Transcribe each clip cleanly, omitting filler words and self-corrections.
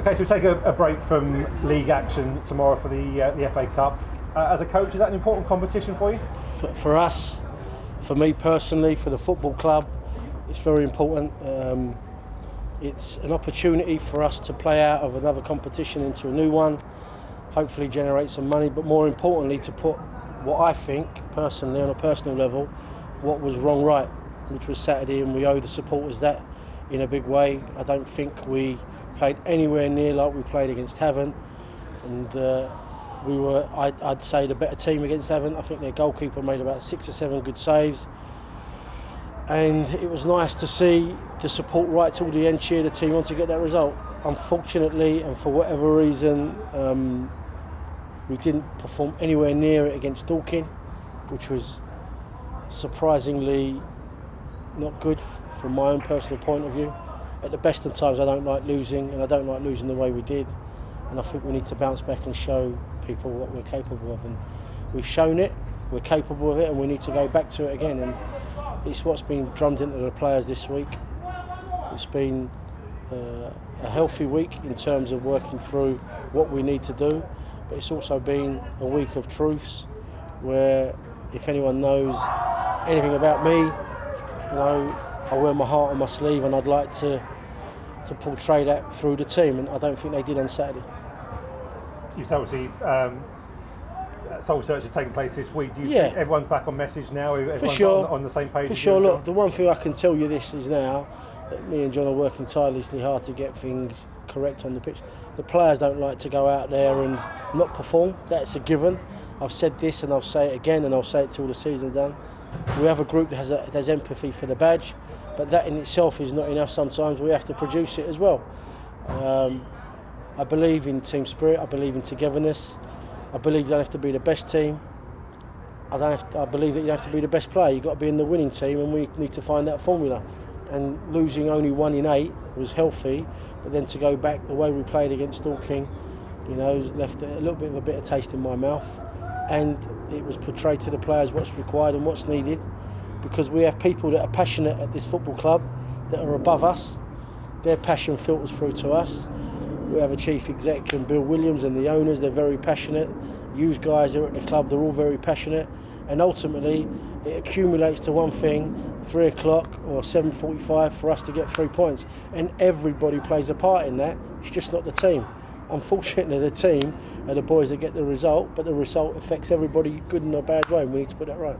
Okay, so we take a break from league action tomorrow for the FA Cup. As a coach, is that an important competition for you? For us, for me personally, for the football club, it's very important. It's an opportunity for us to play out of another competition into a new one, hopefully generate some money, but more importantly to put what I think, personally, on a personal level, what was wrong right, which was Saturday, and we owe the supporters that in a big way. I don't think we played anywhere near like we played against Havant, and we were, I'd say, the better team against Havant. I think their goalkeeper made about 6 or 7 good saves, and it was nice to see the support right till the end cheer the team on to get that result. Unfortunately, and for whatever reason, we didn't perform anywhere near it against Dorking, which was surprisingly not good from my own personal point of view. At the best of times, I don't like losing, and I don't like losing the way we did. And I think we need to bounce back and show people what we're capable of. And we've shown it, we're capable of it, and we need to go back to it again. And it's what's been drummed into the players this week. It's been a healthy week in terms of working through what we need to do, but it's also been a week of truths where, if anyone knows anything about me, you know, I wear my heart on my sleeve, and I'd like to portray that through the team, and I don't think they did on Saturday. You've obviously soul search is taking place this week. Do you think everyone's back on message now? Everyone's for sure, on the same page? For sure. Look, the one thing I can tell you this is now that me and John are working tirelessly hard to get things correct on the pitch. The players don't like to go out there and not perform. That's a given. I've said this and I'll say it again, and I'll say it till the season's done. We have a group that has empathy for the badge, but that in itself is not enough. Sometimes we have to produce it as well. I believe in team spirit. I believe in togetherness. I believe you don't have to be the best team. I believe that you have to be the best player. You've got to be in the winning team, and we need to find that formula. And losing only 1 in 8 was healthy, but then to go back the way we played against Dorking, you know, left a little bit of a bitter taste in my mouth. And it was portrayed to the players what's required and what's needed, because we have people that are passionate at this football club that are above us. Their passion filters through to us. We have a chief exec and Bill Williams, and the owners, they're very passionate. You guys are at the club, they're all very passionate, and ultimately it accumulates to one thing: 3 o'clock or 7:45 for us to get 3 points, and everybody plays a part in that. It's just not the team. Unfortunately, the team are the boys that get the result, but the result affects everybody good and a bad way, and we need to put that right.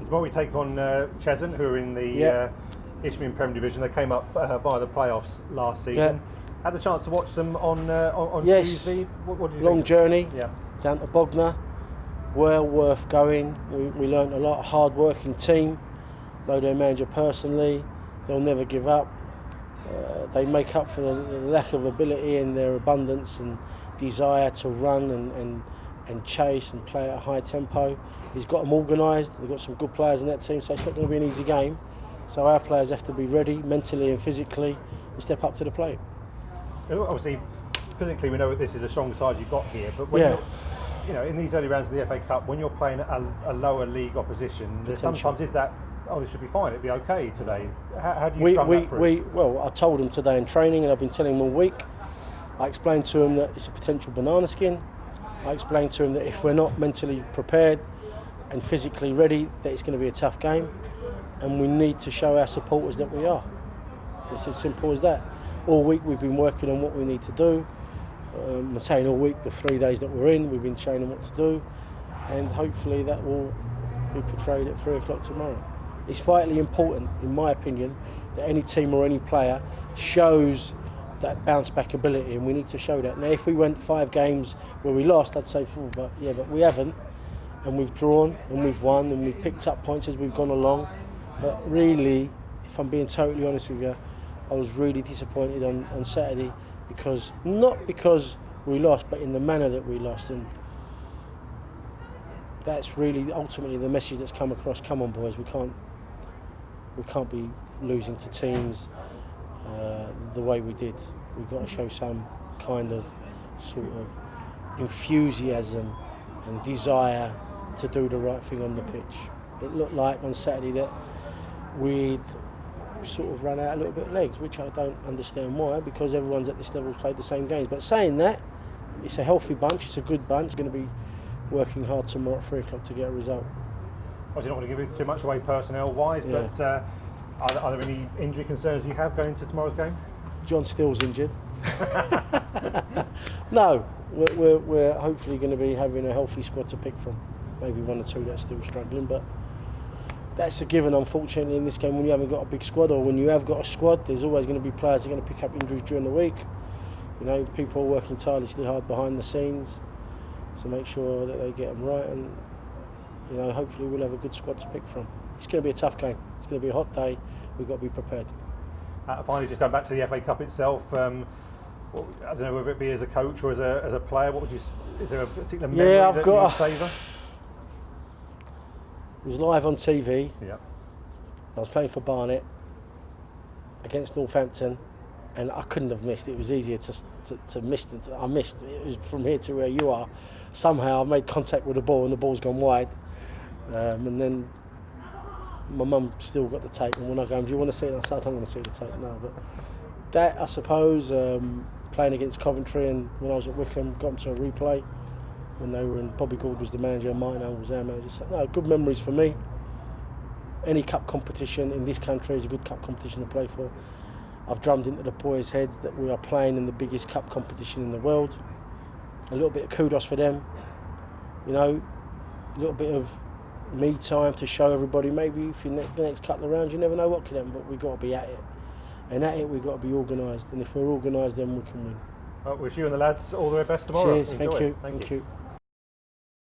Tomorrow we take on Cheshunt, who are in the Isthmian Premier Division. They came up via the playoffs last season. Had the chance to watch them on Tuesday. What did you Long think? journey down to Bognor. Well worth going. We learnt a lot. Hard-working team. Know their manager personally. They'll never give up. They make up for the lack of ability and their abundance and desire to run and chase and play at a high tempo. He's got them organised. They've got some good players in that team, so it's not going to be an easy game. So our players have to be ready mentally and physically and step up to the plate. Obviously, physically, we know that this is a strong side you've got here, but when you're, in these early rounds of the FA Cup, when you're playing a lower league opposition, there's sometimes is that, this should be fine, it'll be okay today. How do you run that through? Well, I told them today in training, and I've been telling them all week. I explained to them that it's a potential banana skin. I explained to them that if we're not mentally prepared and physically ready, that it's going to be a tough game, and we need to show our supporters that we are. It's as simple as that. All week we've been working on what we need to do. I'm saying all week, the 3 days that we're in, we've been showing them what to do, and hopefully that will be portrayed at 3 o'clock tomorrow. It's vitally important, in my opinion, that any team or any player shows that bounce back ability, and we need to show that. Now, if we went 5 games where we lost, I'd say, but we haven't, and we've drawn and we've won and we've picked up points as we've gone along. But really, if I'm being totally honest with you, I was really disappointed on Saturday, not because we lost, but in the manner that we lost. And that's really ultimately the message that's come across. Come on, boys, we can't be losing to teams the way we did. We've got to show some kind of sort of enthusiasm and desire to do the right thing on the pitch. It looked like on Saturday that we'd sort of run out a little bit of legs, which I don't understand why, because everyone's at this level has played the same games. But saying that, it's a healthy bunch, it's a good bunch. It's going to be working hard tomorrow at 3 o'clock to get a result. Obviously, not going to give too much away personnel-wise, but are there any injury concerns you have going into tomorrow's game? John Still's injured. No, we're hopefully going to be having a healthy squad to pick from. Maybe 1 or 2 that's still struggling, but that's a given, unfortunately, in this game. When you haven't got a big squad, or when you have got a squad, there's always going to be players that are going to pick up injuries during the week. You know, people are working tirelessly hard behind the scenes to make sure that they get them right, and you know, hopefully we'll have a good squad to pick from. It's going to be a tough game. It's going to be a hot day. We've got to be prepared. Finally, just going back to the FA Cup itself, I don't know whether it be as a coach or as a player. What would you? Is there a particular memory that you would savour? It was live on TV. Yeah. I was playing for Barnet against Northampton, and I couldn't have missed. It was easier to miss than I missed. It was from here to where you are. Somehow I made contact with the ball, and the ball's gone wide. And then my mum still got the tape, and when I go, do you want to see it? I said, I don't want to see the tape now. But that, I suppose, playing against Coventry, and when I was at Wickham, got into a replay when they were in. Bobby Gould was the manager, Martin Owl was our manager. So, no, good memories for me. Any cup competition in this country is a good cup competition to play for. I've drummed into the boys' heads that we are playing in the biggest cup competition in the world. A little bit of kudos for them. You know, a little bit of me time to show everybody. Maybe if the next couple of rounds, you never know what can happen, but we've got to be at it. And at it, we've got to be organised. And if we're organised, then we can win. Wish you and the lads all the very best tomorrow. Cheers, thank you.